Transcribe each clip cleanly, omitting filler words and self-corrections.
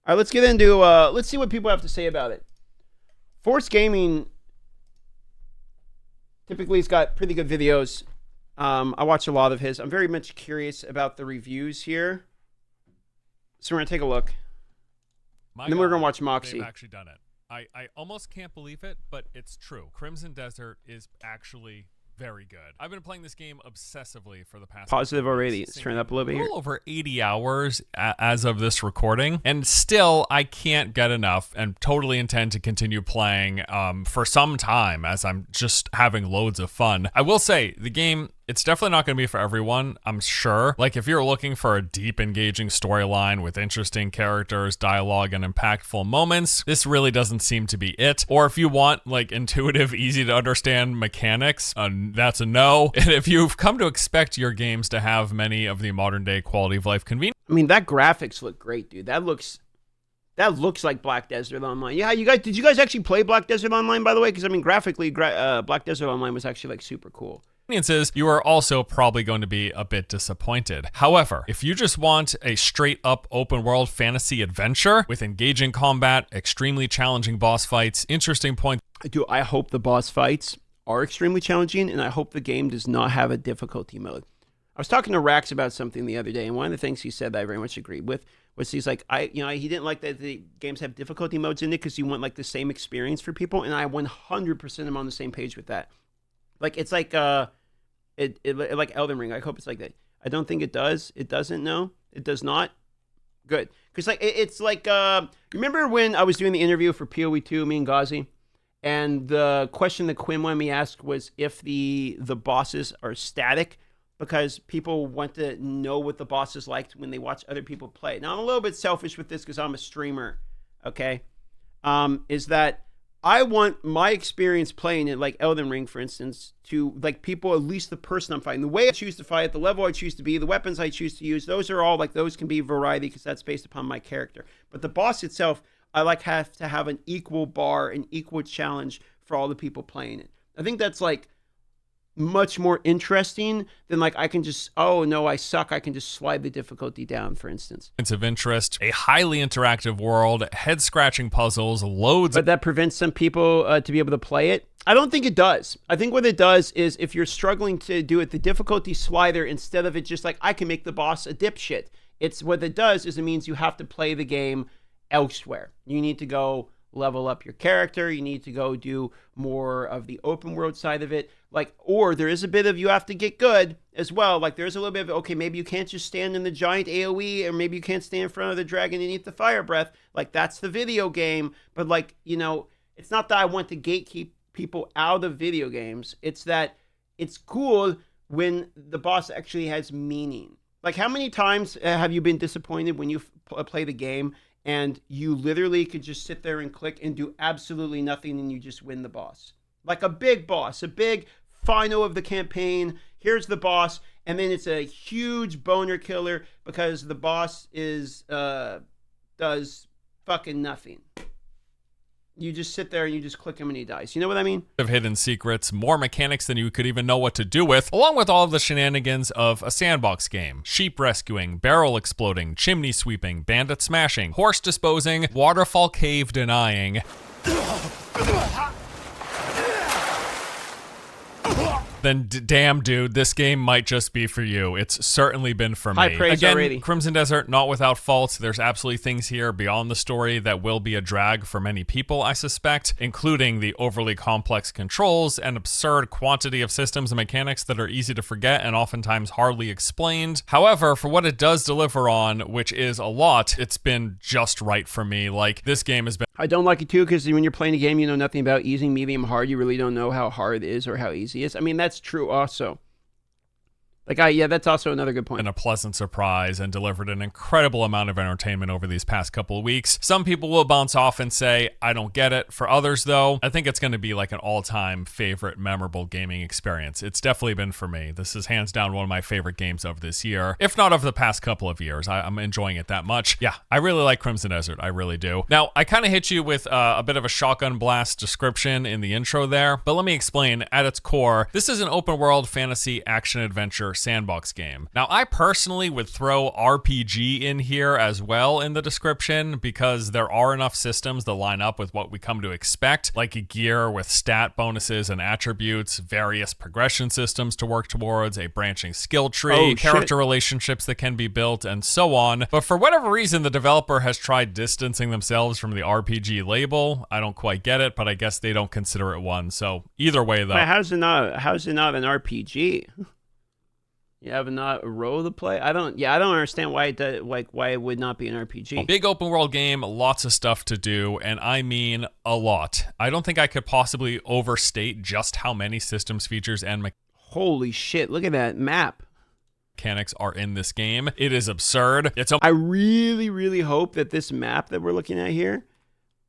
All right, let's get into, let's see what people have to say about it. Force Gaming, typically he's got pretty good videos. I watch a lot of his. I'm very much curious about the reviews here. So we're going to take a look. And then we're going to watch Moxie. They've actually done it. I almost can't believe it, but it's true. Crimson Desert is actually very good. I've been playing this game obsessively for the past... Positive already. Let's turn it up a little bit here. Over 80 hours as of this recording, and still I can't get enough and totally intend to continue playing for some time as I'm just having loads of fun. I will say, the game... It's definitely not going to be for everyone, I'm sure. Like, if you're looking for a deep, engaging storyline with interesting characters, dialogue, and impactful moments, this really doesn't seem to be it. Or if you want, like, intuitive, easy-to-understand mechanics, that's a no. And if you've come to expect your games to have many of the modern-day quality-of-life conveniences... I mean, that graphics look great, dude. That looks like Black Desert Online. Yeah, did you guys actually play Black Desert Online, by the way? Because, I mean, graphically, Black Desert Online was actually, like, super cool. You are also probably going to be a bit disappointed. However, if you just want a straight-up open-world fantasy adventure with engaging combat, extremely challenging boss fights, interesting points... I hope the boss fights are extremely challenging, and I hope the game does not have a difficulty mode. I was talking to Rax about something the other day, and one of the things he said that I very much agreed with was he's like, he didn't like that the games have difficulty modes in it because you want like the same experience for people, and I 100% am on the same page with that. Like, it's like like Elden Ring. I hope it's like that. I don't think it does. It doesn't. No, it does not. Good, because like it's like remember when I was doing the interview for PoE2, me and Ghazi, and the question that Quinn wanted me to ask was if the bosses are static, because people want to know what the bosses liked when they watch other people play. Now I'm a little bit selfish with this because I'm a streamer. Okay, is that I want my experience playing it, like Elden Ring, for instance, to like people, at least the person I'm fighting, the way I choose to fight, the level I choose to be, the weapons I choose to use, those are all like, those can be variety because that's based upon my character. But the boss itself, I like have to have an equal bar, an equal challenge for all the people playing it. I think that's like much more interesting than like I can just, oh no, I suck, I can just slide the difficulty down, for instance. Points of interest, a highly interactive world, head-scratching puzzles, loads. But that prevents some people to be able to play it. I don't think it does. I think what it does is if you're struggling to do it, the difficulty slider, instead of it just like, I can make the boss a dipshit. It's what it does is it means you have to play the game elsewhere. You need to go level up your character. You need to go do more of the open world side of it. Like, or there is a bit of you have to get good as well. Like there's a little bit of, okay, maybe you can't just stand in the giant AoE, or maybe you can't stand in front of the dragon and eat the fire breath. Like that's the video game. But like, you know, it's not that I want to gatekeep people out of video games. It's that it's cool when the boss actually has meaning. Like how many times have you been disappointed when you play the game and you literally could just sit there and click and do absolutely nothing and you just win the boss? Like a big boss, a big final of the campaign. Here's the boss, and then it's a huge boner killer because the boss is does fucking nothing. You just sit there and you just click him and he dies. You know what I mean? Of hidden secrets, more mechanics than you could even know what to do with, along with all of the shenanigans of a sandbox game. Sheep rescuing, barrel exploding, chimney sweeping, bandit smashing, horse disposing, waterfall cave denying. Then damn, dude, this game might just be for you. It's certainly been for me. High praise Again, already. Crimson Desert, not without fault. There's absolutely things here beyond the story that will be a drag for many people, I suspect, including the overly complex controls and absurd quantity of systems and mechanics that are easy to forget and oftentimes hardly explained. However, for what it does deliver on, which is a lot, it's been just right for me. Like, this game has been... I don't like it too because when you're playing a game you know nothing about, easy, medium, hard, you really don't know how hard it is or how easy it is. I mean, that's true also. Like, yeah, that's also another good point. And a pleasant surprise and delivered an incredible amount of entertainment over these past couple of weeks. Some people will bounce off and say, I don't get it. For others, though, I think it's going to be like an all-time favorite, memorable gaming experience. It's definitely been for me. This is hands down one of my favorite games of this year, if not of the past couple of years. I'm enjoying it that much. Yeah, I really like Crimson Desert. I really do. Now, I kind of hit you with a bit of a shotgun blast description in the intro there, but let me explain. At its core, this is an open-world fantasy action-adventure Sandbox game. Now, I personally would throw RPG in here as well in the description because there are enough systems that line up with what we come to expect, like a gear with stat bonuses and attributes, various progression systems to work towards, a branching skill tree, character relationships that can be built, and so on. But for whatever reason, the developer has tried distancing themselves from the RPG label. I don't quite get it, but I guess they don't consider it one. So either way, though. Wait, how's it not an RPG? You have not a role to play? I don't understand why it does, why it would not be an RPG. Big open world game, lots of stuff to do, and I mean a lot. I don't think I could possibly overstate just how many systems, features, and holy shit, look at that map. Mechanics are in this game. It is absurd. I really, really hope that this map that we're looking at here,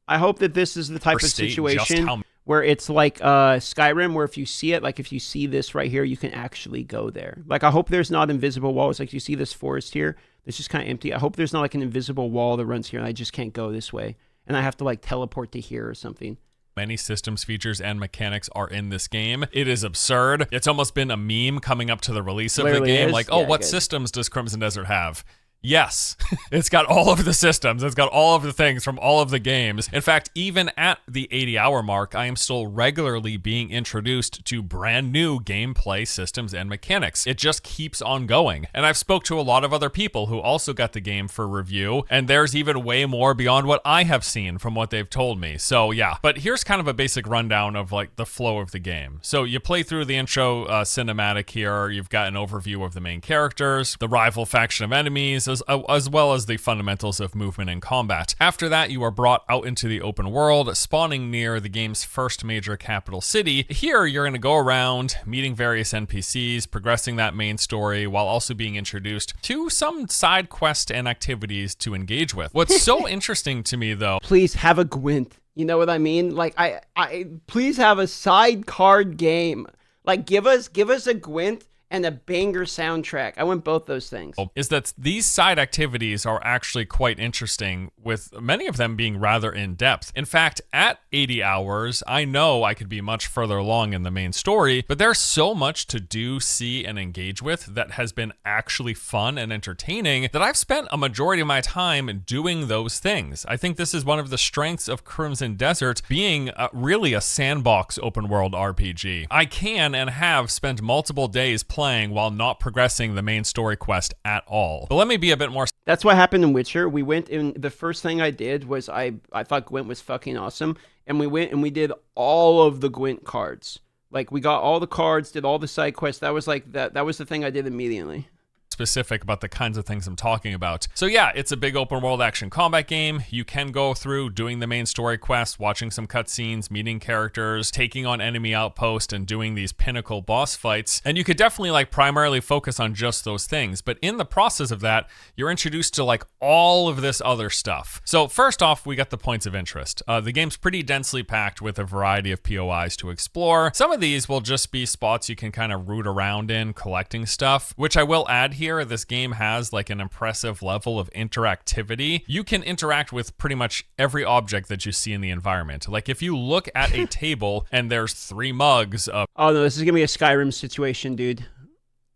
I hope that this is the type of situation where it's like Skyrim, where if you see it, like if you see this right here, you can actually go there. Like, I hope there's not invisible walls. Like, you see this forest here that's just kind of empty. I hope there's not like an invisible wall that runs here and I just can't go this way. And I have to like teleport to here or something. Many systems, features, and mechanics are in this game. It is absurd. It's almost been a meme coming up to the release of the game. Like, oh, what systems does Crimson Desert have? Yes, it's got all of the systems. It's got all of the things from all of the games. In fact, even at the 80-hour mark, I am still regularly being introduced to brand new gameplay systems and mechanics. It just keeps on going. And I've spoke to a lot of other people who also got the game for review, and there's even way more beyond what I have seen from what they've told me. So yeah, but here's kind of a basic rundown of like the flow of the game. So you play through the intro cinematic here. You've got an overview of the main characters, the rival faction of enemies, as well as the fundamentals of movement and combat. After that, you are brought out into the open world, spawning near the game's first major capital city. Here, you're going to go around, meeting various NPCs, progressing that main story, while also being introduced to some side quests and activities to engage with. What's so interesting to me, though... Please have a Gwent. You know what I mean? Like, I please have a side card game. Like, give us a Gwent and a banger soundtrack. I want both those things. Is that these side activities are actually quite interesting, with many of them being rather in-depth. In fact, at 80 hours, I know I could be much further along in the main story, but there's so much to do, see, and engage with that has been actually fun and entertaining that I've spent a majority of my time doing those things. I think this is one of the strengths of Crimson Desert being really a sandbox open world RPG. I can and have spent multiple days playing while not progressing the main story quest at all. But let me be a bit more... That's what happened in Witcher. We went in, the first thing I did was I thought Gwent was fucking awesome, and we went and we did all of the Gwent cards. Like, we got all the cards, did all the side quests. That was like, that was the thing I did immediately. Specific about the kinds of things I'm talking about. So yeah, it's a big open world action combat game. You can go through doing the main story quest, watching some cutscenes, meeting characters, taking on enemy outposts, and doing these pinnacle boss fights. And you could definitely like primarily focus on just those things. But in the process of that, you're introduced to like all of this other stuff. So first off, we got the points of interest. The game's pretty densely packed with a variety of POIs to explore. Some of these will just be spots you can kind of root around in, collecting stuff, which I will add here. This game has like an impressive level of interactivity. You can interact with pretty much every object that you see in the environment. Like if you look at a table and there's 3 mugs of... Oh no, this is gonna be a Skyrim situation, dude.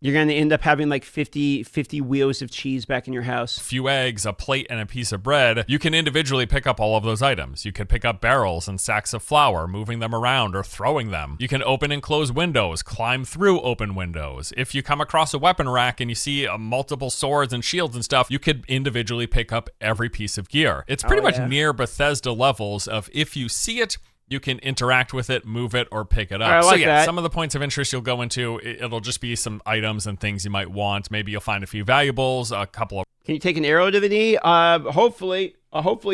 You're going to end up having like 50 wheels of cheese back in your house. A few eggs, a plate, and a piece of bread. You can individually pick up all of those items. You can pick up barrels and sacks of flour, moving them around or throwing them. You can open and close windows, climb through open windows. If you come across a weapon rack and you see multiple swords and shields and stuff, you could individually pick up every piece of gear. It's pretty much near Bethesda levels of if you see it, you can interact with it, move it, or pick it up. So yeah, some of the points of interest you'll go into, it'll just be some items and things you might want. Maybe you'll find a few valuables, a couple of... Can you take an arrow to the knee? Hopefully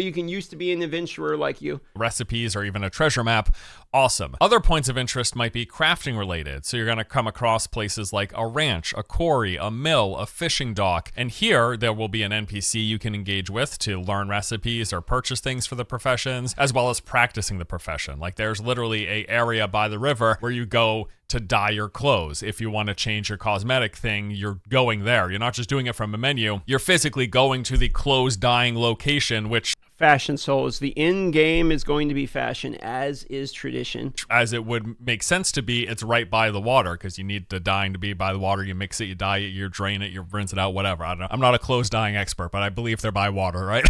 you can use to be an adventurer like you. Recipes or even a treasure map. Awesome. Other points of interest might be crafting related. So you're going to come across places like a ranch, a quarry, a mill, a fishing dock. And here there will be an NPC you can engage with to learn recipes or purchase things for the professions, as well as practicing the profession. Like there's literally an area by the river where you go to dye your clothes. If you want to change your cosmetic thing, you're going there. You're not just doing it from a menu. You're physically going to the clothes dyeing location, which fashion souls. The end game is going to be fashion, as is tradition. As it would make sense to be, it's right by the water because you need the dyeing to be by the water. You mix it, you dye it, you drain it, you rinse it out, whatever. I don't know. I'm not a clothes dyeing expert, but I believe they're by water, right?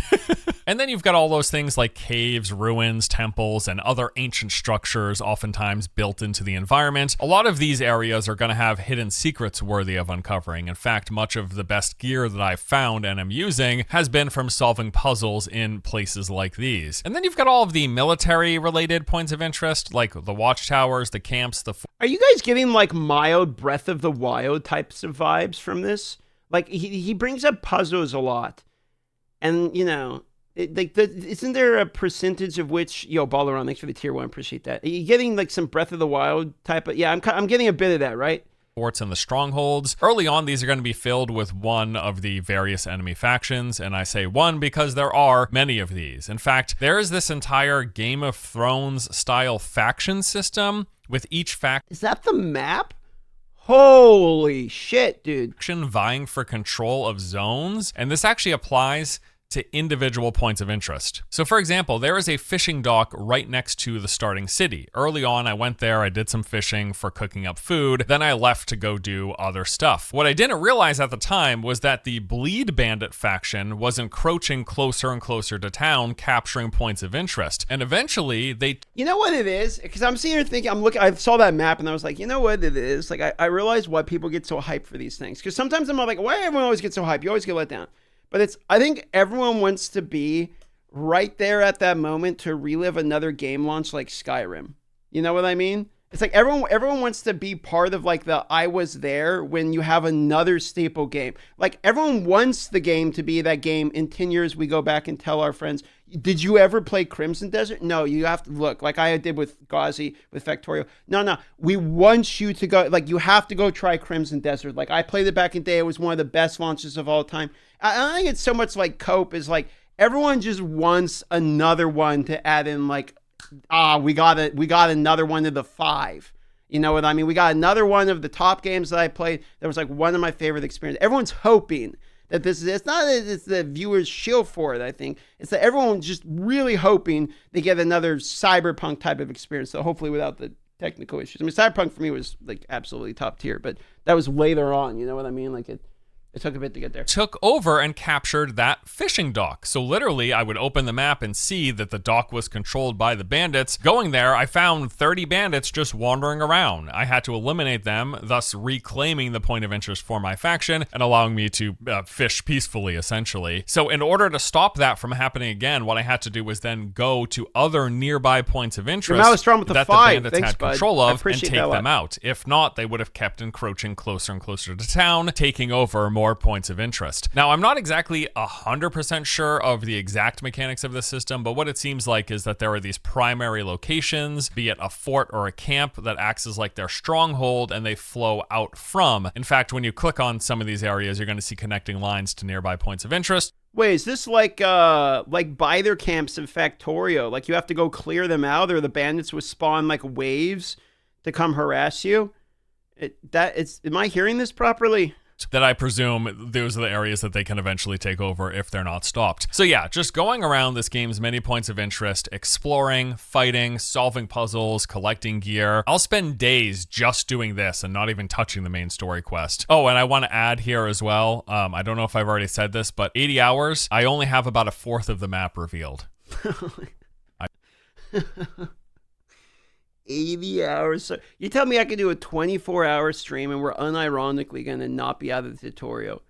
And then you've got all those things like caves, ruins, temples, and other ancient structures oftentimes built into the environment. A lot of these areas are going to have hidden secrets worthy of uncovering. In fact, much of the best gear that I've found and am using has been from solving puzzles in places like these. And then you've got all of the military-related points of interest, like the watchtowers, the camps, Are you guys getting like mild Breath of the Wild types of vibes from this? Like he brings up puzzles a lot, and you know, isn't there a percentage of which Balaron, thanks for the tier 1, appreciate that. Are you getting like some Breath of the Wild type of? Yeah, I'm getting a bit of that, right? forts and the strongholds. Early on, these are going to be filled with one of the various enemy factions, and I say one because there are many of these. In fact, there is this entire Game of Thrones style faction system with each faction. Is that the map? Holy shit, dude. Vying for control of zones, and this actually applies to individual points of interest. So for example, there is a fishing dock right next to the starting city. Early on, I went there, I did some fishing for cooking up food, then I left to go do other stuff. What I didn't realize at the time was that the Bleed Bandit faction was encroaching closer and closer to town, capturing points of interest. And eventually they... You know what it is? Because I'm sitting here thinking, I saw that map and I was like, you know what it is? Like, I realized why people get so hyped for these things. Because sometimes I'm like, why everyone always gets so hyped? You always get let down. But I think everyone wants to be right there at that moment to relive another game launch like Skyrim. You know what I mean? It's like everyone wants to be part of like the I was there when you have another staple game. Like everyone wants the game to be that game. In 10 years, we go back and tell our friends, did you ever play Crimson Desert? No, you have to look like I did with Gauzy, with Factorio. No, we want you to go, like you have to go try Crimson Desert. Like I played it back in the day. It was one of the best launches of all time. I think it's so much like Cope is like everyone just wants another one to add in like, we got another one of the 5. You know what I mean? We got another one of the top games that I played. That was like one of my favorite experiences. Everyone's hoping that this is, it's not that it's the viewers shield for it, I think. It's that everyone's just really hoping they get another Cyberpunk type of experience. So hopefully without the technical issues. I mean, Cyberpunk for me was like absolutely top tier, but that was later on. You know what I mean? Like it took a bit to get there. Took over and captured that fishing dock. So literally, I would open the map and see that the dock was controlled by the bandits. Going there, I found 30 bandits just wandering around. I had to eliminate them, thus reclaiming the point of interest for my faction and allowing me to fish peacefully, essentially. So in order to stop that from happening again, what I had to do was then go to other nearby points of interest that the 5. bandits Thanks, had bud. control of and take them out. If not, they would have kept encroaching closer and closer to town, taking over more points of interest. Now, I'm not exactly 100% sure of the exact mechanics of this system, but what it seems like is that there are these primary locations, be it a fort or a camp, that acts as like their stronghold and they flow out from. In fact, when you click on some of these areas, you're going to see connecting lines to nearby points of interest. Wait, is this like by their camps in Factorio? Like you have to go clear them out, or the bandits will spawn like waves to come harass you? Am I hearing this properly? That I presume those are the areas that they can eventually take over if they're not stopped. So yeah, just going around this game's many points of interest, exploring, fighting, solving puzzles, collecting gear. I'll spend days just doing this and not even touching the main story quest. Oh, and I want to add here as well, I don't know if I've already said this, but 80 hours, I only have about 1/4 of the map revealed. 80 hours. So you tell me I could do a 24-hour stream and we're unironically going to not be out of the tutorial.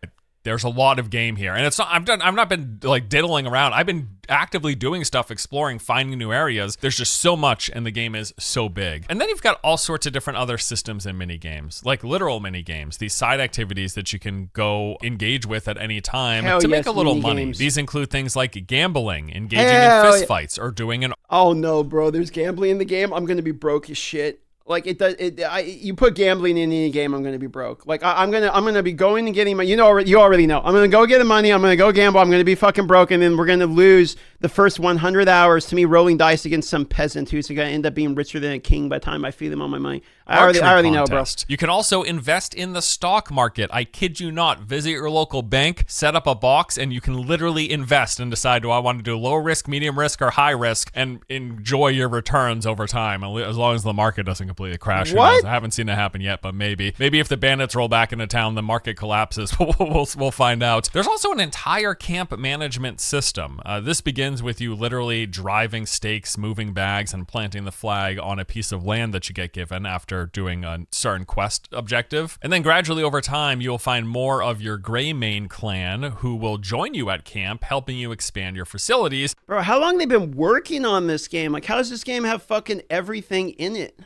There's a lot of game here, and it's not. I've not been like diddling around. I've been actively doing stuff, exploring, finding new areas. There's just so much, and the game is so big. And then you've got all sorts of different other systems and mini games, like literal mini games. These side activities that you can go engage with at any time to make a little money. Games. These include things like gambling, engaging in fist fights, or doing an. Oh no, bro! There's gambling in the game. I'm gonna be broke as shit. Like you put gambling in any game, I'm gonna be broke. Like I'm gonna be going and getting my. You already know. I'm gonna go get the money. I'm gonna go gamble. I'm gonna be fucking broke, and then we're gonna lose the first 100 hours to me rolling dice against some peasant who's going to end up being richer than a king by the time I feed him all my money. I already know, bro. You can also invest in the stock market. I kid you not. Visit your local bank, set up a box, and you can literally invest and decide, do I want to do low risk, medium risk, or high risk, and enjoy your returns over time, as long as the market doesn't completely crash. What? I haven't seen it happen yet, but maybe if the bandits roll back into town, the market collapses. We'll find out. There's also an entire camp management system. This begins with you literally driving stakes, moving bags, and planting the flag on a piece of land that you get given after doing a certain quest objective. And then gradually over time, you'll find more of your Greymane clan who will join you at camp, helping you expand your facilities. Bro, how long they been working on this game? Like, how does this game have fucking everything in it?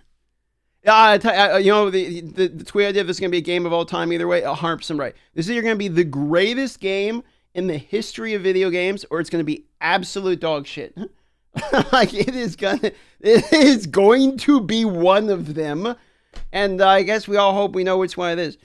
The tweet I did, this is going to be a game of all time either way, 100% right. This is either going to be the greatest game in the history of video games, or it's going to be absolute dog shit. Like, it is going to be one of them. And I guess we all hope we know which one it is.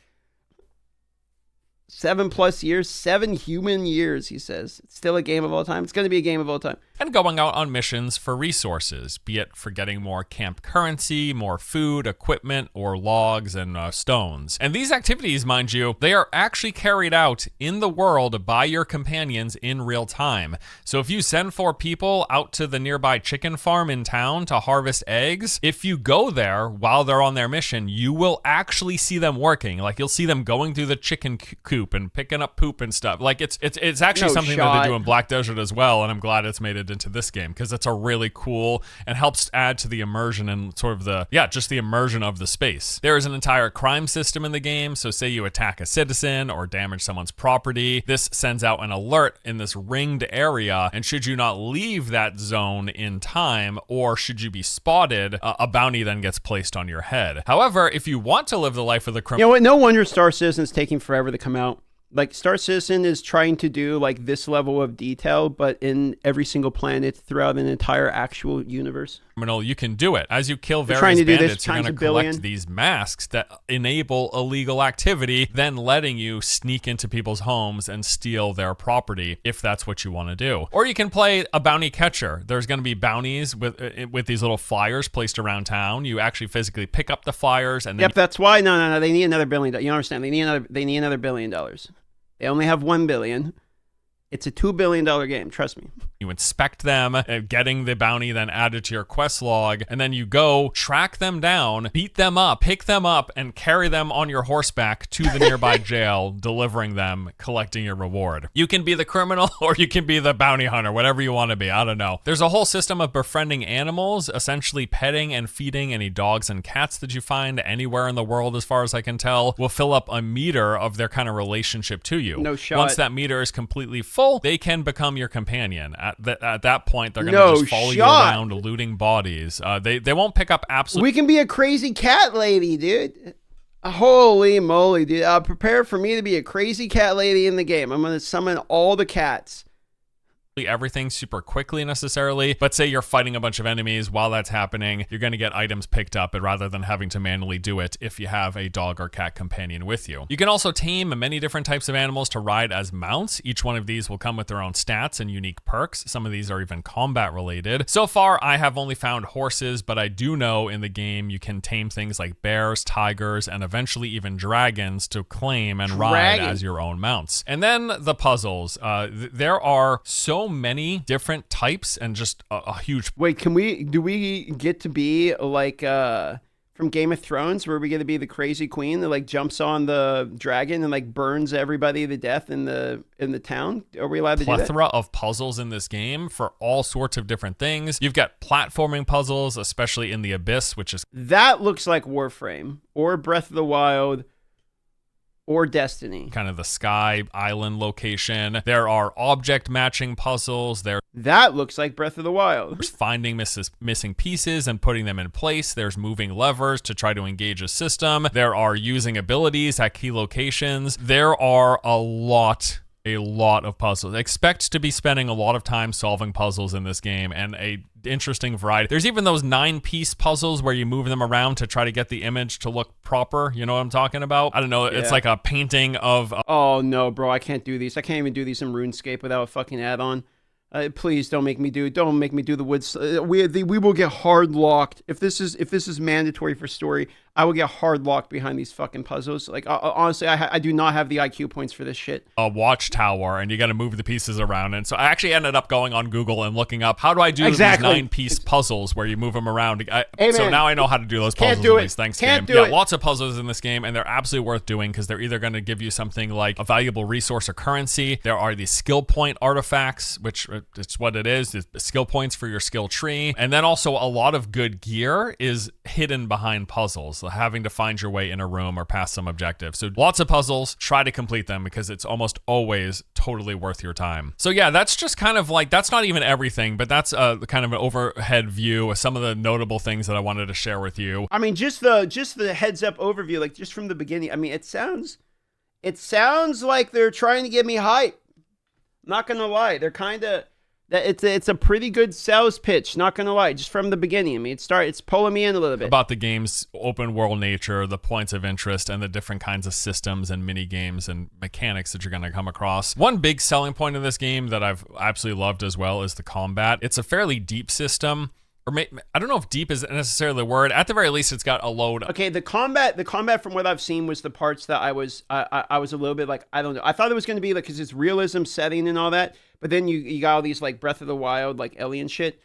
7+ years, 7 human years, he says. It's still a game of all time. It's going to be a game of all time. And going out on missions for resources, be it for getting more camp currency, more food, equipment, or logs and stones. And these activities, mind you, they are actually carried out in the world by your companions in real time. So if you send 4 people out to the nearby chicken farm in town to harvest eggs, if you go there while they're on their mission, you will actually see them working. Like, you'll see them going through the chicken coop and picking up poop and stuff. Like, it's actually something that they do in Black Desert as well, and I'm glad it's made it into this game because it's a really cool and helps add to the immersion and sort of just the immersion of the space. There is an entire crime system in the game, so say you attack a citizen or damage someone's property, this sends out an alert in this ringed area, and should you not leave that zone in time, or should you be spotted, a bounty then gets placed on your head. However, if you want to live the life of the criminal... You know what? No wonder Star Citizen's taking forever to come out. Like, Star Citizen is trying to do, like, this level of detail, but in every single planet throughout an entire actual universe. You can do it. As you kill various bandits, you're going to collect these masks that enable illegal activity, then letting you sneak into people's homes and steal their property, if that's what you want to do. Or you can play a bounty catcher. There's going to be bounties with these little flyers placed around town. You actually physically pick up the flyers, and then... Yep, that's why... No, they need another $1 billion. You don't understand. They need another $1 billion. They only have $1 billion. It's a $2 billion game, trust me. You inspect them, getting the bounty then added to your quest log, and then you go track them down, beat them up, pick them up, and carry them on your horseback to the nearby jail, delivering them, collecting your reward. You can be the criminal or you can be the bounty hunter, whatever you want to be. I don't know. There's a whole system of befriending animals, essentially petting and feeding any dogs and cats that you find anywhere in the world, as far as I can tell, will fill up a meter of their kind of relationship to you. No shot. Once that meter is completely full, they can become your companion. At that point, they're going to just follow you around looting bodies. They won't pick up absolutely... We can be a crazy cat lady, dude. Holy moly, dude. Prepare for me to be a crazy cat lady in the game. I'm going to summon all the cats. Everything super quickly necessarily, but say you're fighting a bunch of enemies while that's happening, you're going to get items picked up rather than having to manually do it if you have a dog or cat companion with you. You can also tame many different types of animals to ride as mounts. Each one of these will come with their own stats and unique perks. Some of these are even combat related. So far, I have only found horses, but I do know in the game you can tame things like bears, tigers, and eventually even dragons to claim and ride as your own mounts. And then the puzzles. There are so many different types and just a huge... Wait, do we get to be like from Game of Thrones, where we get to be the crazy queen that like jumps on the dragon and like burns everybody to death in the town? Are we allowed to do that? Plethora of puzzles in this game for all sorts of different things. You've got platforming puzzles, especially in the Abyss, which is... That looks like Warframe or Breath of the Wild or Destiny. Kind of the Sky Island location. There are object matching puzzles. That looks like Breath of the Wild. There's finding missing pieces and putting them in place. There's moving levers to try to engage a system. There are using abilities at key locations. There are a lot of puzzles. Expect to be spending a lot of time solving puzzles in this game, and a interesting variety. There's even those 9-piece puzzles where you move them around to try to get the image to look proper. You know what I'm talking about? I don't know. Yeah. It's like a painting of... Oh, no, bro. I can't do these. I can't even do these in RuneScape without a fucking add-on. Please don't make me do the woods. We will get hard locked if this is mandatory for story. I will get hard locked behind these fucking puzzles. Like honestly, I do not have the IQ points for this shit. A watchtower, and you got to move the pieces around. And so I actually ended up going on Google and looking up how do I do these 9-piece puzzles where you move them around. So now I know how to do those puzzles in these. Thanks, game. Yeah, lots of puzzles in this game, and they're absolutely worth doing because they're either going to give you something like a valuable resource or currency. There are these skill point artifacts, which it's what it is. It's skill points for your skill tree, and then also a lot of good gear is hidden behind puzzles. Having to find your way in a room or past some objective. So lots of puzzles, try to complete them because it's almost always totally worth your time. So yeah, that's just kind of like, that's not even everything, but that's kind of an overhead view of some of the notable things that I wanted to share with you. I mean, just the heads up overview, like just from the beginning. I mean, it sounds like they're trying to get me hype. Not gonna lie, they're kind of. It's a pretty good sales pitch, not gonna lie, just from the beginning. I mean, it's pulling me in a little bit. About the game's open world nature, the points of interest, and the different kinds of systems and mini games and mechanics that you're gonna come across. One big selling point of this game that I've absolutely loved as well is the combat. It's a fairly deep system. I don't know if deep is necessarily the word. At the very least, it's got a load. Okay, the combat from what I've seen was the parts that I was a little bit like, I don't know. I thought it was going to be like, because it's realism setting and all that, but then you got all these like Breath of the Wild, like alien shit.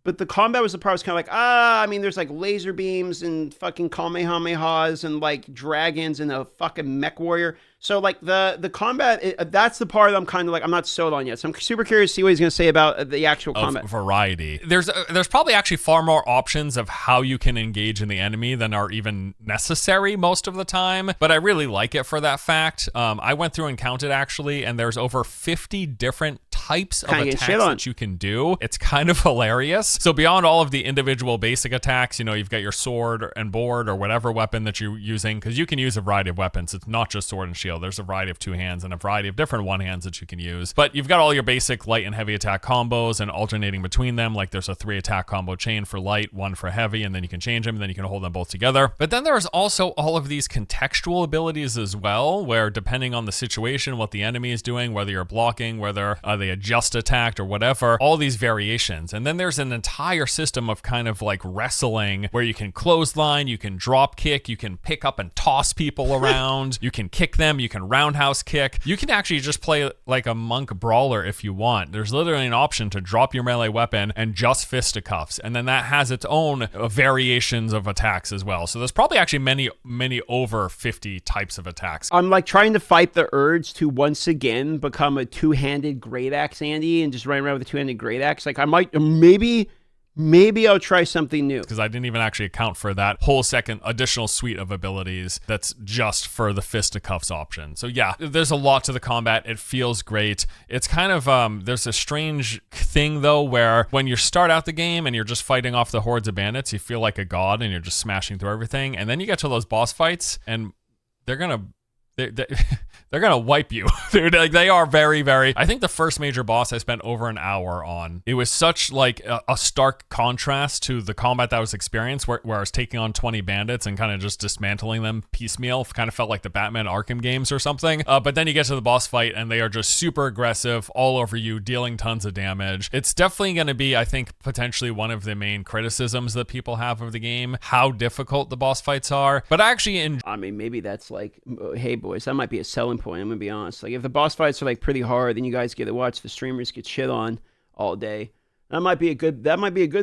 But the combat was the part I was kind of like, I mean, there's like laser beams and fucking Kamehamehas and like dragons and a fucking mech warrior. So like the combat, that's the part I'm kind of like, I'm not sold on yet. So I'm super curious to see what he's going to say about the actual combat. Variety. There's probably actually far more options of how you can engage in the enemy than are even necessary most of the time. But I really like it for that fact. I went through and counted actually, and there's over 50 different types of attacks that you can do. It's kind of hilarious. So beyond all of the individual basic attacks, you know, you've got your sword and board or whatever weapon that you're using, because you can use a variety of weapons. It's not just sword and shield. There's a variety of two hands and a variety of different one hands that you can use. But you've got all your basic light and heavy attack combos and alternating between them. Like there's a 3 attack combo chain for light, 1 for heavy, and then you can change them and then you can hold them both together. But then there's also all of these contextual abilities as well, where depending on the situation, what the enemy is doing, whether you're blocking, whether they adjust attacked or whatever, all these variations. And then there's an entire system of kind of like wrestling where you can clothesline, you can drop kick, you can pick up and toss people around, you can kick them, you can roundhouse kick. You can actually just play like a monk brawler if you want. There's literally an option to drop your melee weapon and just fisticuffs. And then that has its own variations of attacks as well. So there's probably actually many over 50 types of attacks. I'm like trying to fight the urge to once again become a two-handed great axe Andy and just run around with a two-handed great axe. Like I might, maybe I'll try something new. Because I didn't even actually account for that whole second additional suite of abilities that's just for the fisticuffs option. So yeah, there's a lot to the combat. It feels great. It's kind of, there's a strange thing though, where when you start out the game and you're just fighting off the hordes of bandits, you feel like a god and you're just smashing through everything. And then you get to those boss fights and they're gonna wipe you. They are very, very. I think the first major boss I spent over an hour on. It was such like a stark contrast to the combat that was experienced, where I was taking on 20 bandits and kind of just dismantling them piecemeal. Kind of felt like the Batman Arkham games or something. But then you get to the boss fight and they are just super aggressive, all over you, dealing tons of damage. It's definitely going to be, I think, potentially one of the main criticisms that people have of the game, how difficult the boss fights are. But actually, I mean, maybe that's like, hey boys, that might be a selling point. I'm gonna be honest. Like if the boss fights are like pretty hard, then you guys get to watch the streamers get shit on all day. That might be a good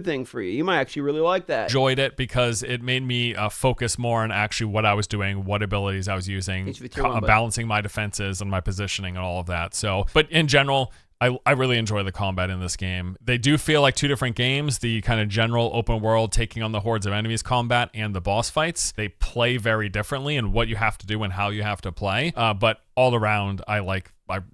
thing for you. You might actually really like that. Enjoyed it because it made me focus more on actually what I was doing, what abilities I was using, balancing my defenses and my positioning and all of that. So, but in general, I really enjoy the combat in this game. They do feel like two different games, the kind of general open world taking on the hordes of enemies combat and the boss fights. They play very differently in what you have to do and how you have to play. But all around, I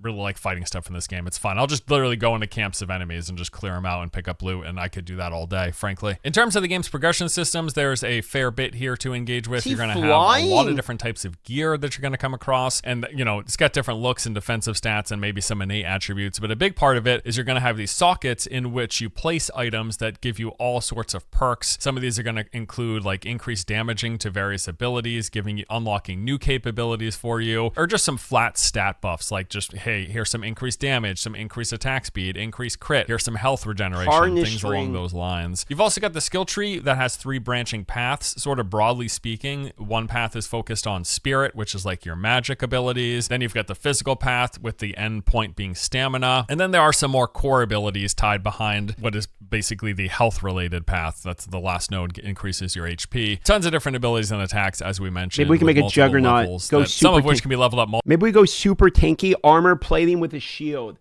really like fighting stuff in this game. It's fun. I'll just literally go into camps of enemies and just clear them out and pick up loot, and I could do that all day, frankly. In terms of the game's progression systems, there's a fair bit here to engage with. You're going to have a lot of different types of gear that you're going to come across, and you know, it's got different looks and defensive stats and maybe some innate attributes, but a big part of it is you're going to have these sockets in which you place items that give you all sorts of perks. Some of these are going to include like increased damaging to various abilities, unlocking new capabilities for you, or just some flat stat buffs, like just Just, hey, here's some increased damage, some increased attack speed, increased crit. Here's some health regeneration, Harness things string. along those lines. You've also got the skill tree that has 3 branching paths, sort of broadly speaking. One path is focused on spirit, which is like your magic abilities. Then you've got the physical path with the end point being stamina. And then there are some more core abilities tied behind what is basically the health related path. That's the last node, increases your HP. Tons of different abilities and attacks, as we mentioned. Maybe we can make a juggernaut. Some of which can be leveled up. Maybe we go super tanky, armor plating with a shield.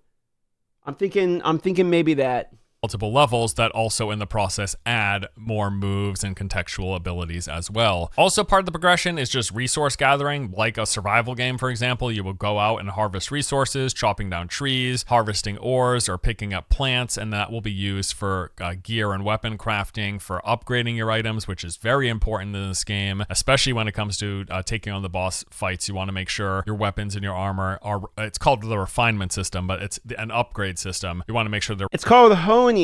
I'm thinking maybe that. Multiple levels that also in the process add more moves and contextual abilities as well. Also part of the progression is just resource gathering. Like a survival game, for example, you will go out and harvest resources, chopping down trees, harvesting ores, or picking up plants, and that will be used for gear and weapon crafting, for upgrading your items, which is very important in this game, especially when it comes to taking on the boss fights. You want to make sure your weapons and your armor are, it's called the refinement system, but it's an upgrade system. You want to make sure they're... It's called honing.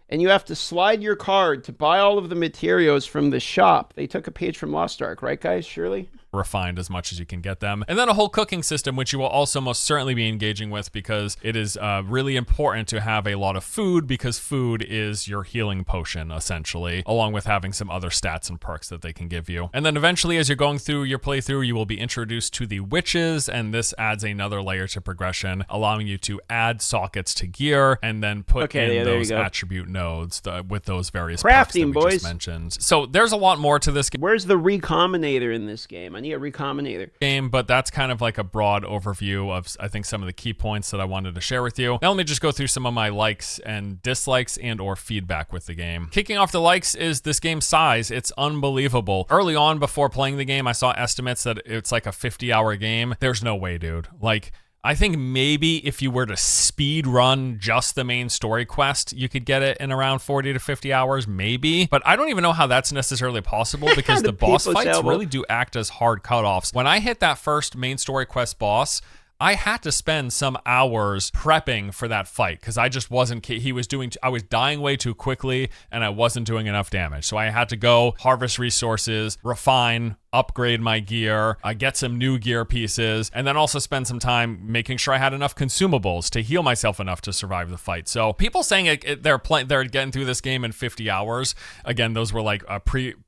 And you have to slide your card to buy all of the materials from the shop. They took a page from Lost Ark, right, guys? Surely? Refined as much as you can get them. And then a whole cooking system, which you will also most certainly be engaging with, because it is really important to have a lot of food, because food is your healing potion, essentially, along with having some other stats and perks that they can give you. And then eventually, as you're going through your playthrough, you will be introduced to the witches, and this adds another layer to progression, allowing you to add sockets to gear and then put in those attribute nodes with those various perks that we just mentioned. So there's a lot more to this game. Where's the Recombinator in this game? I need a Recombinator game, but that's kind of like a broad overview of, I think, some of the key points that I wanted to share with you. Now let me just go through some of my likes and dislikes and or feedback with the game. Kicking off the likes is this game's size. It's unbelievable. Early on, before playing the game, I saw estimates that it's like a 50-hour game. There's no way, dude. Like, I think maybe if you were to speed run just the main story quest, you could get it in around 40 to 50 hours, maybe. But I don't even know how that's necessarily possible, because the boss fights really do act as hard cutoffs. When I hit that first main story quest boss, I had to spend some hours prepping for that fight, because I just wasn't, I was dying way too quickly and I wasn't doing enough damage. So I had to go harvest resources, refine, upgrade my gear, get some new gear pieces, and then also spend some time making sure I had enough consumables to heal myself enough to survive the fight. So people saying they're getting through this game in 50 hours. Again, those were like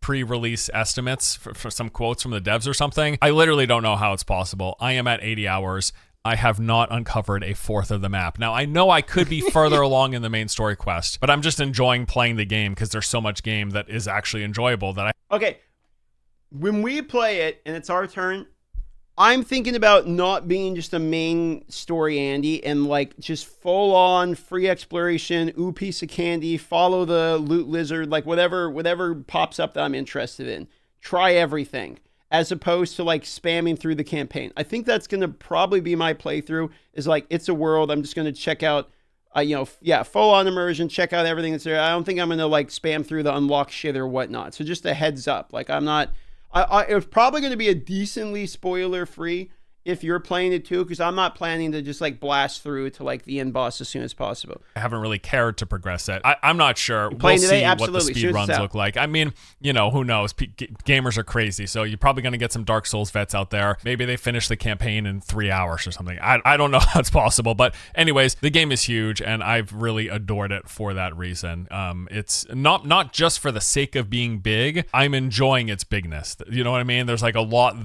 pre-release estimates for some quotes from the devs or something. I literally don't know how it's possible. I am at 80 hours. I have not uncovered a fourth of the map. Now, I know I could be further along in the main story quest, but I'm just enjoying playing the game because there's so much game that is actually enjoyable that Okay. When we play it and it's our turn, I'm thinking about not being just a main story Andy and like just full on free exploration, ooh, piece of candy, follow the loot lizard, like whatever pops up that I'm interested in. Try everything, as opposed to like spamming through the campaign. I think that's going to probably be my playthrough, is like, it's a world. I'm just going to check out, full on immersion, check out everything that's there. I don't think I'm going to like spam through the unlock shit or whatnot. So just a heads up. Like I'm not... it's probably going to be a decently spoiler-free if you're playing it too, because I'm not planning to just like blast through to like the end boss as soon as possible. I haven't really cared to progress it. I'm not sure. We'll see what the speed runs look like. I mean, who knows? Gamers are crazy, so you're probably going to get some Dark Souls vets out there. Maybe they finish the campaign in 3 hours or something. I don't know how it's possible, but anyways, the game is huge, and I've really adored it for that reason. It's not just for the sake of being big. I'm enjoying its bigness. You know what I mean? There's like a lot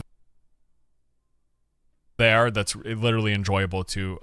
there that's literally enjoyable to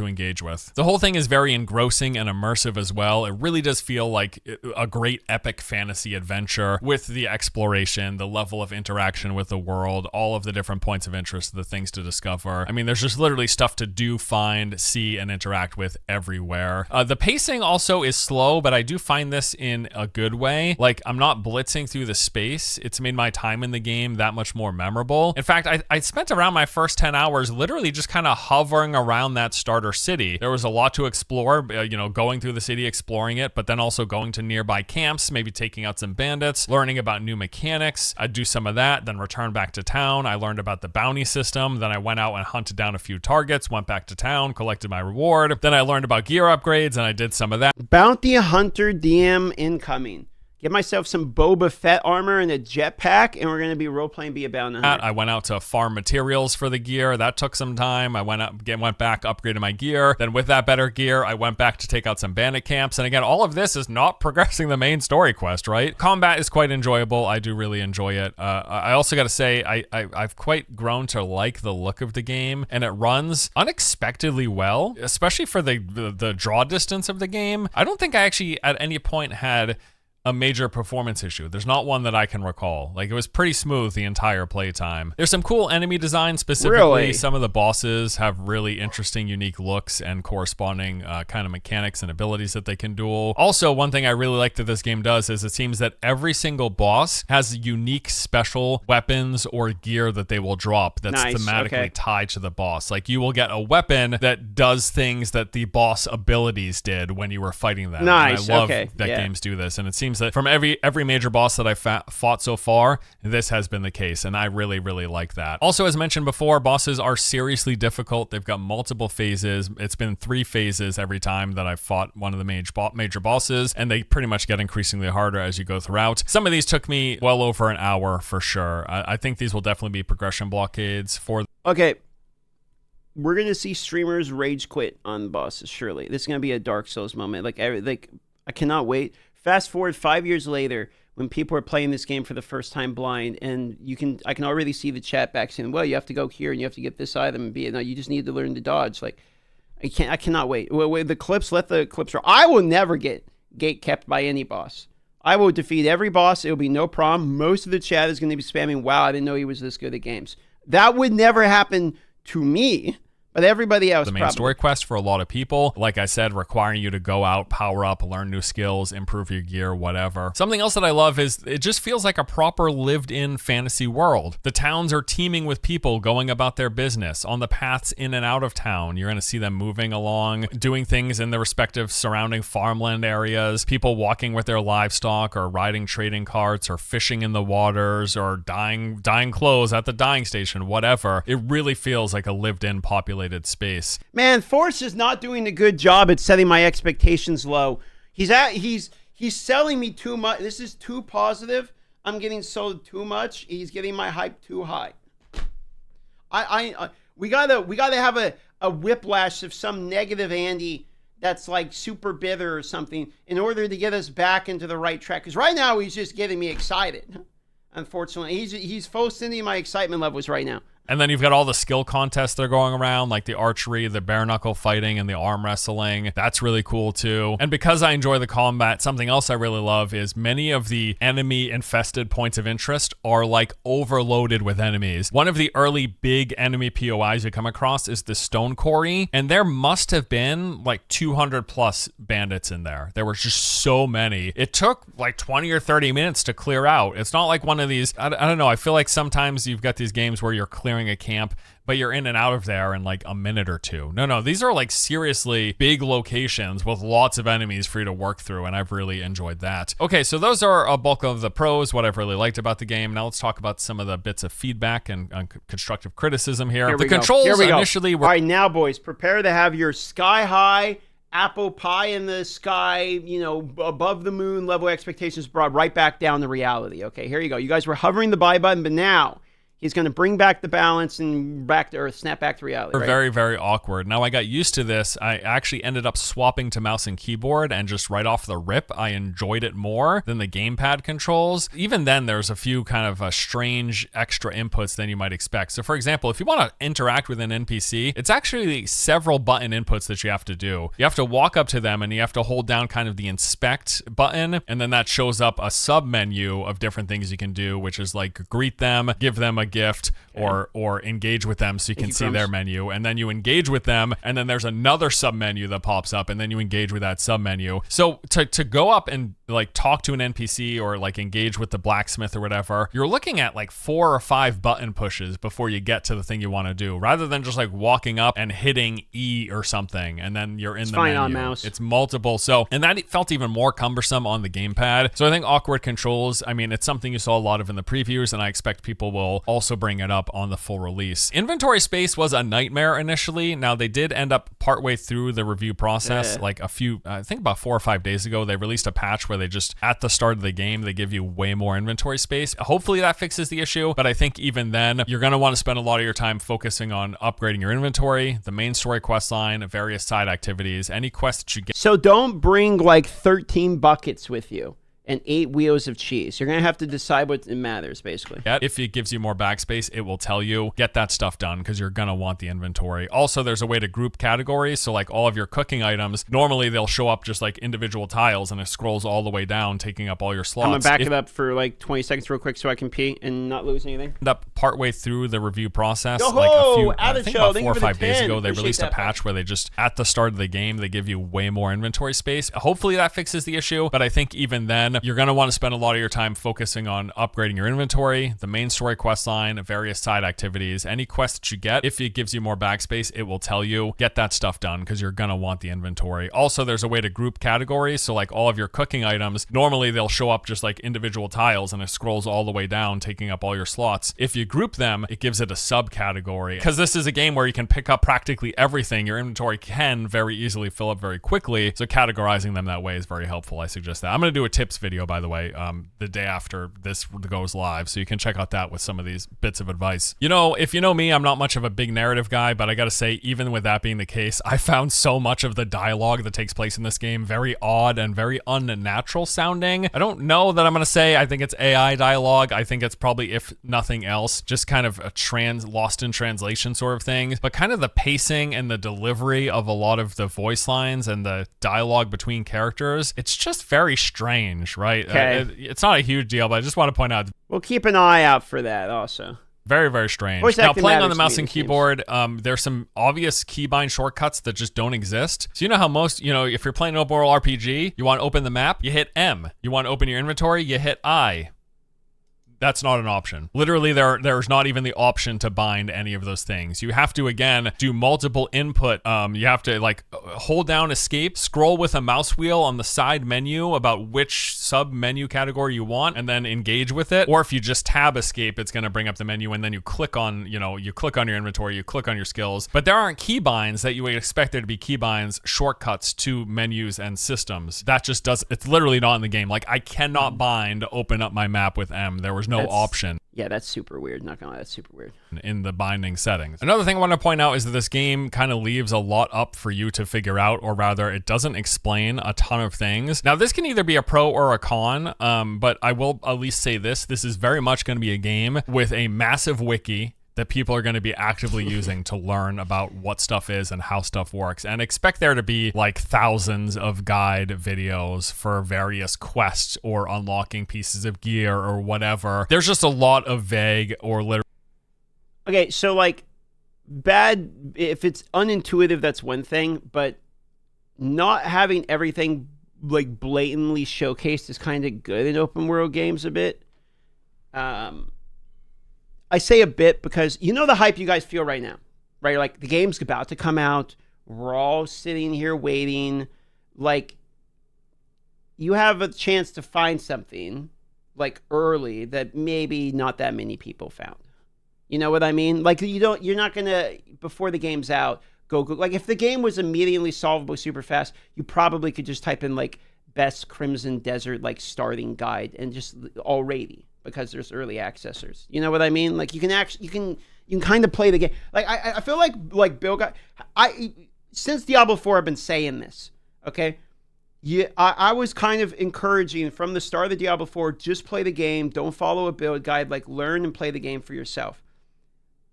engage with. The whole thing is very engrossing and immersive as well. It really does feel like a great epic fantasy adventure, with the exploration, the level of interaction with the world, all of the different points of interest, the things to discover. I mean, there's just literally stuff to do, find, see, and interact with everywhere. The pacing also is slow, but I do find this in a good way. Like, I'm not blitzing through the space. It's made my time in the game that much more memorable. In fact, I spent around my first 10 hours literally just kind of hovering around that starter city. There was a lot to explore, going through the city, exploring it, but then also going to nearby camps, maybe taking out some bandits, learning about new mechanics. I'd do some of that, then return back to town. I learned about the bounty system. Then I went out and hunted down a few targets, went back to town, collected my reward. Then I learned about gear upgrades, and I did some of that. Bounty Hunter DM incoming. get myself some Boba Fett armor and a jetpack, and we're going to be role-playing Be a Bounty Hunter. I went out to farm materials for the gear. That took some time. I went back, upgraded my gear. Then with that better gear, I went back to take out some bandit camps. And again, all of this is not progressing the main story quest, right? Combat is quite enjoyable. I do really enjoy it. I also got to say, I've quite grown to like the look of the game, and it runs unexpectedly well, especially for the draw distance of the game. I don't think I actually at any point had a major performance issue. There's not one that I can recall. Like, it was pretty smooth the entire playtime. There's some cool enemy design. Specifically, really? Some of the bosses have really interesting, unique looks and corresponding kind of mechanics and abilities that they can duel. Also, one thing I really like that this game does is it seems that every single boss has unique special weapons or gear that they will drop that's thematically tied to the boss. Like, you will get a weapon that does things that the boss abilities did when you were fighting them. Nice. And I love that games do this, and it seems that from every major boss that I've fought so far, this has been the case, and I really, really like that. Also, as mentioned before, bosses are seriously difficult. They've got multiple phases. It's been 3 phases every time that I've fought one of the major bosses, and they pretty much get increasingly harder as you go throughout. Some of these took me well over an hour for sure. I think these will definitely be progression blockades for... Okay. We're going to see streamers rage quit on bosses, surely. This is going to be a Dark Souls moment. Like, I cannot wait. Fast forward 5 years later, when people are playing this game for the first time blind, and I can already see the chat back saying, "Well, you have to go here and you have to get this item and be it. No, you just need to learn to dodge." Like, I cannot wait. Let the clips roll. I will never get gate kept by any boss. I will defeat every boss. It will be no problem. Most of the chat is going to be spamming, "Wow, I didn't know he was this good at games." That would never happen to me. But everybody else, the main story quest for a lot of people, like I said, requiring you to go out, power up, learn new skills, improve your gear, whatever. Something else that I love is it just feels like a proper lived-in fantasy world. The towns are teeming with people going about their business on the paths in and out of town. You're going to see them moving along, doing things in the respective surrounding farmland areas, people walking with their livestock or riding trading carts or fishing in the waters or dyeing clothes at the dyeing station, whatever. It really feels like a lived-in population space. Man, Force is not doing a good job at setting my expectations low. He's selling me too much. This is too positive. I'm getting sold too much. He's getting my hype too high. We gotta have a whiplash of some negative Andy that's like super bitter or something in order to get us back into the right track. Because right now he's just getting me excited. Unfortunately, he's full sending my excitement levels right now. And then you've got all the skill contests that are going around, like the archery, the bare knuckle fighting, and the arm wrestling. That's really cool too. And because I enjoy the combat, something else I really love is many of the enemy infested points of interest are like overloaded with enemies. One of the early big enemy POIs you come across is the Stone Quarry, and there must have been like 200 plus bandits in there. There were just so many. It took like 20 or 30 minutes to clear out. It's not like one of these, I don't know, I feel like sometimes you've got these games where you're clearing a camp, but you're in and out of there in like a minute or two. No, these are like seriously big locations with lots of enemies for you to work through, and I've really enjoyed that. Okay, so those are a bulk of the pros, what I've really liked about the game. Now let's talk about some of the bits of feedback and constructive criticism here. The controls initially were... All right, now boys, prepare to have your sky-high apple pie in the sky, above the moon level expectations brought right back down to reality. Okay, here you go. You guys were hovering the buy button, but now he's going to bring back the balance and back to earth, snap back to reality. Right? Very, very awkward. Now, I got used to this. I actually ended up swapping to mouse and keyboard, and just right off the rip, I enjoyed it more than the gamepad controls. Even then, there's a few kind of strange extra inputs than you might expect. So, for example, if you want to interact with an NPC, it's actually several button inputs that you have to do. You have to walk up to them, and you have to hold down kind of the inspect button, and then that shows up a sub menu of different things you can do, which is like greet them, give them a gift, or engage with them so you can see their menu, and then you engage with them, and then there's another sub menu that pops up, and then you engage with that sub menu. So to go up and like talk to an NPC or like engage with the blacksmith or whatever, you're looking at like 4 or 5 button pushes before you get to the thing you want to do, rather than just like walking up and hitting E or something and then you're in the menu. On mouse. It's multiple. So, and that felt even more cumbersome on the gamepad. So I think awkward controls, I mean, it's something you saw a lot of in the previews, and I expect people will also bring it up on the full release. Inventory space was a nightmare initially. Now they did end up partway through the review process, like I think about 4 or 5 days ago, they released a patch where they just, at the start of the game, they give you way more inventory space. Hopefully that fixes the issue, but I think even then, you're going to want to spend a lot of your time focusing on upgrading your inventory, the main story quest line, various side activities, any quests that you get. So don't bring like 13 buckets with you and 8 wheels of cheese. You're going to have to decide what matters, basically. If it gives you more backspace, it will tell you, get that stuff done, because you're going to want the inventory. Also, there's a way to group categories. So like all of your cooking items, normally they'll show up just like individual tiles, and it scrolls all the way down, taking up all your slots. I'm going to back it up for like 20 seconds real quick so I can pee and not lose anything. End up partway through the review process, Yo-ho! like a few, I think about 4 or 5 days ago, they released a patch where they just, at the start of the game, they give you way more inventory space. Hopefully that fixes the issue, but I think even then, you're going to want to spend a lot of your time focusing on upgrading your inventory, the main story quest line, various side activities, any quests that you get. If it gives you more backspace, it will tell you, get that stuff done, because you're going to want the inventory. Also, there's a way to group categories. So like all of your cooking items, normally they'll show up just like individual tiles, and it scrolls all the way down, taking up all your slots. If you group them, it gives it a subcategory. Because this is a game where you can pick up practically everything, your inventory can very easily fill up very quickly. So categorizing them that way is very helpful. I suggest that. I'm going to do a tips video, by the way, the day after this goes live, so you can check out that with some of these bits of advice. You know, if you know me, I'm not much of a big narrative guy, but I gotta say, even with that being the case, I found so much of the dialogue that takes place in this game very odd and very unnatural sounding. I don't know that I'm gonna say I think it's AI dialogue. I think it's probably, if nothing else, just kind of a lost in translation sort of thing, but kind of the pacing and the delivery of a lot of the voice lines and the dialogue between characters, it's just very strange, right? Okay. It's not a huge deal, but I just want to point out, we'll keep an eye out for that also. very, very strange. Voice Now, acting playing on the matters mouse to me, and it seems. keyboard, there's some obvious keybind shortcuts that just don't exist. So you know how most, if you're playing an open world RPG, you want to open the map, you hit M. You want to open your inventory, you hit I. That's not an option. Literally, there's not even the option to bind any of those things. You have to, again, do multiple input. You have to like hold down escape, scroll with a mouse wheel on the side menu about which sub menu category you want, and then engage with it. Or if you just tab escape, it's going to bring up the menu, and then you click on, you click on your inventory, you click on your skills. But there aren't keybinds that you would expect there to be keybinds, shortcuts to menus and systems. That just it's literally not in the game. Like I cannot bind to open up my map with M. There was no option. Yeah, that's super weird. Not gonna lie, that's super weird. In the binding settings. Another thing I want to point out is that this game kind of leaves a lot up for you to figure out, or rather, it doesn't explain a ton of things. Now, this can either be a pro or a con, but I will at least say this. This is very much going to be a game with a massive wiki that people are going to be actively using to learn about what stuff is and how stuff works. And expect there to be like thousands of guide videos for various quests or unlocking pieces of gear or whatever. There's just a lot of vague or literal. Okay, so like if it's unintuitive, that's one thing, but not having everything like blatantly showcased is kind of good in open world games a bit. I say a bit because the hype you guys feel right now, right? Like the game's about to come out. We're all sitting here waiting. Like you have a chance to find something like early that maybe not that many people found. You know what I mean? Like you're not going to, before the game's out, go, like if the game was immediately solvable super fast, you probably could just type in like best Crimson Desert, like starting guide and just already. Because there's early accessors. You know what I mean? Like you can kind of play the game. Like I feel like Bill got since Diablo 4 I've been saying this. Okay. Yeah, I was kind of encouraging from the start of the Diablo 4, just play the game, don't follow a build guide, like learn and play the game for yourself.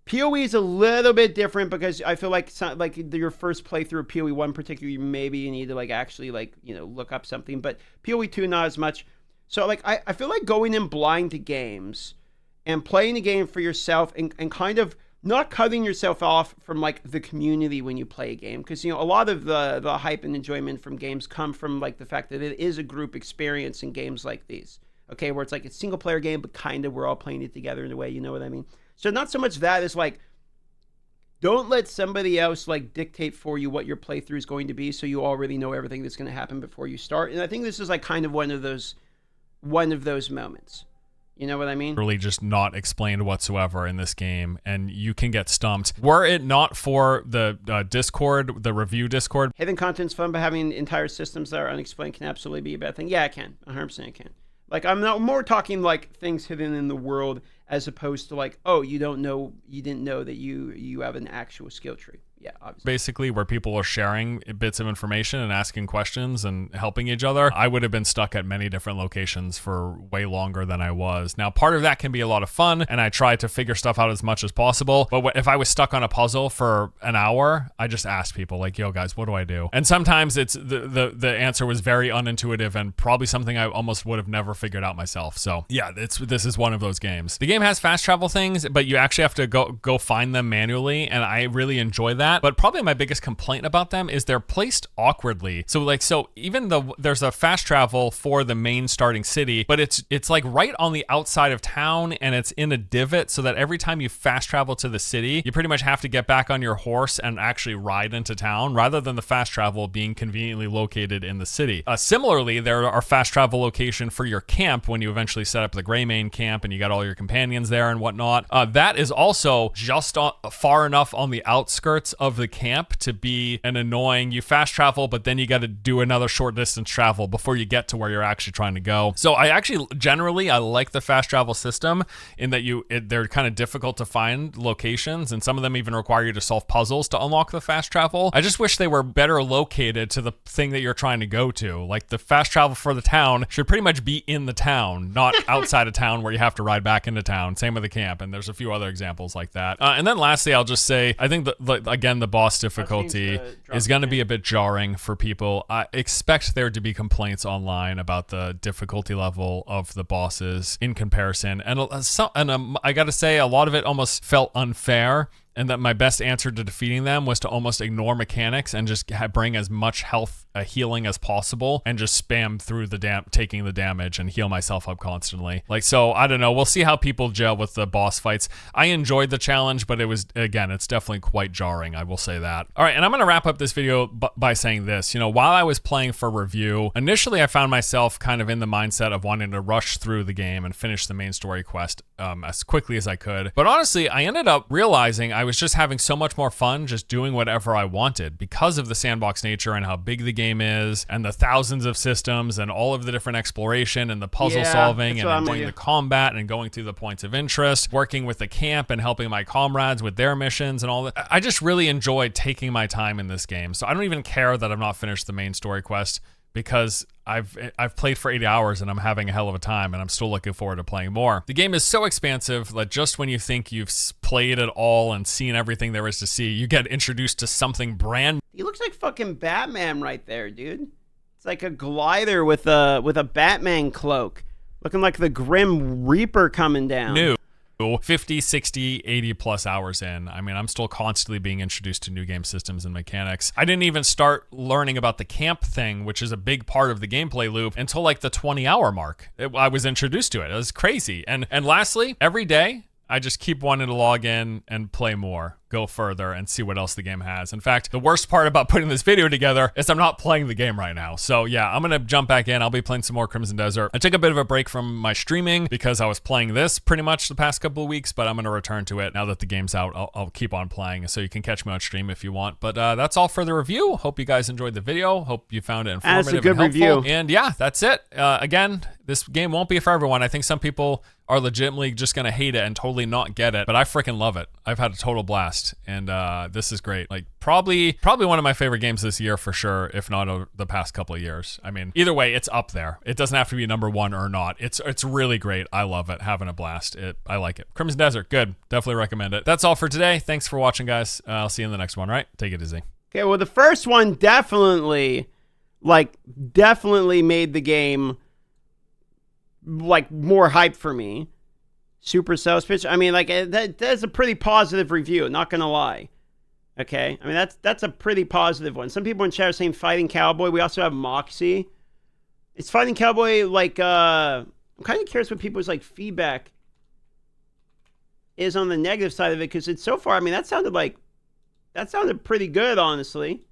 PoE is a little bit different because I feel like your first playthrough of PoE 1 particularly, maybe you need to like actually like, look up something, but PoE 2 not as much. So, like, I feel like going in blind to games and playing the game for yourself and kind of not cutting yourself off from, like, the community when you play a game. Because, a lot of the hype and enjoyment from games come from, like, the fact that it is a group experience in games like these. Okay, where it's, like, a single-player game, but kind of we're all playing it together in a way, you know what I mean? So, not so much that as, like, don't let somebody else, like, dictate for you what your playthrough is going to be so you already know everything that's going to happen before you start. And I think this is, like, kind of one of those moments. You know what I mean? Really just not explained whatsoever in this game, and you can get stumped. Were it not for the Discord, the review Discord. Hidden content's fun, but having entire systems that are unexplained can absolutely be a bad thing. Yeah, it can. 100% it can. Like, I'm not more talking like things hidden in the world as opposed to like, oh, you didn't know that you have an actual skill tree. Yeah, obviously. Basically, where people are sharing bits of information and asking questions and helping each other. I would have been stuck at many different locations for way longer than I was. Now, part of that can be a lot of fun, and I try to figure stuff out as much as possible. But if I was stuck on a puzzle for an hour, I just asked people like, yo, guys, what do I do? And sometimes it's the answer was very unintuitive and probably something I almost would have never figured out myself. So yeah, this is one of those games. The game has fast travel things, but you actually have to go find them manually, and I really enjoy that. But probably my biggest complaint about them is they're placed awkwardly. So even though there's a fast travel for the main starting city, but it's like right on the outside of town, and it's in a divot, so that every time you fast travel to the city, you pretty much have to get back on your horse and actually ride into town, rather than the fast travel being conveniently located in the city. Similarly, there are fast travel location for your camp when you eventually set up the Greymane camp and you got all your companions there and whatnot. That is also just far enough on the outskirts of the camp to be an annoying, you fast travel, but then you got to do another short distance travel before you get to where you're actually trying to go. So I like the fast travel system in that they're kind of difficult to find locations, and some of them even require you to solve puzzles to unlock the fast travel. I just wish they were better located to the thing that you're trying to go to. Like, the fast travel for the town should pretty much be in the town, not outside of town where you have to ride back into town. Same with the camp, and there's a few other examples like that. And then lastly, I'll just say, I think again, the boss difficulty is going to be a bit jarring for people. I expect there to be complaints online about the difficulty level of the bosses in comparison, and I got to say, a lot of it almost felt unfair, and that my best answer to defeating them was to almost ignore mechanics and just bring as much health healing as possible, and just spam through taking the damage and heal myself up constantly. Like, so I don't know, we'll see how people gel with the boss fights. I enjoyed the challenge, but it's definitely quite jarring, I will say that. All right, and I'm gonna wrap up this video by saying this. While I was playing for review, initially I found myself kind of in the mindset of wanting to rush through the game and finish the main story quest as quickly as I could. But honestly, I ended up realizing I was just having so much more fun just doing whatever I wanted because of the sandbox nature and how big the game is, and the thousands of systems and all of the different exploration and the puzzle solving and enjoying the combat and going through the points of interest, working with the camp and helping my comrades with their missions and all that. I just really enjoyed taking my time in this game. So I don't even care that I've not finished the main story quest, because I've played for 80 hours and I'm having a hell of a time, and I'm still looking forward to playing more. The game is so expansive that just when you think you've played it all and seen everything there is to see, you get introduced to something brand new. He looks like fucking Batman right there, dude. It's like a glider with a Batman cloak, looking like the Grim Reaper coming down. New. 50, 60, 80 plus hours in. I mean, I'm still constantly being introduced to new game systems and mechanics. I didn't even start learning about the camp thing, which is a big part of the gameplay loop, until like the 20-hour mark. I was introduced to it. It was crazy. And lastly, every day, I just keep wanting to log in and play more, go further, and see what else the game has. In fact, the worst part about putting this video together is I'm not playing the game right now. So yeah, I'm gonna jump back in. I'll be playing some more Crimson Desert. I took a bit of a break from my streaming because I was playing this pretty much the past couple of weeks, but I'm gonna return to it now that the game's out. I'll keep on playing, so you can catch me on stream if you want. But that's all for the review. Hope you guys enjoyed the video. Hope you found it informative That's a good and helpful. review. And yeah, that's it. Again, this game won't be for everyone. I think some people are legitimately just gonna hate it and totally not get it, but I freaking love it. I've had a total blast, and this is great. Like, probably one of my favorite games this year for sure, if not the past couple of years. I mean, either way, it's up there. It doesn't have to be number one or not. It's really great. I love it. Having a blast. I like it. Crimson Desert, good. Definitely recommend it. That's all for today. Thanks for watching, guys. I'll see you in the next one. Right? Take it easy. Okay, well, the first one definitely made the game like more hype for me. Super sales pitch. I mean, like, that's a pretty positive review, not gonna lie. Okay, I mean, that's a pretty positive one. Some people in chat are saying Fighting Cowboy. We also have Moxie. Is Fighting Cowboy like I'm kind of curious what people's like feedback is on the negative side of it, because it's so far, I mean, that sounded pretty good, honestly.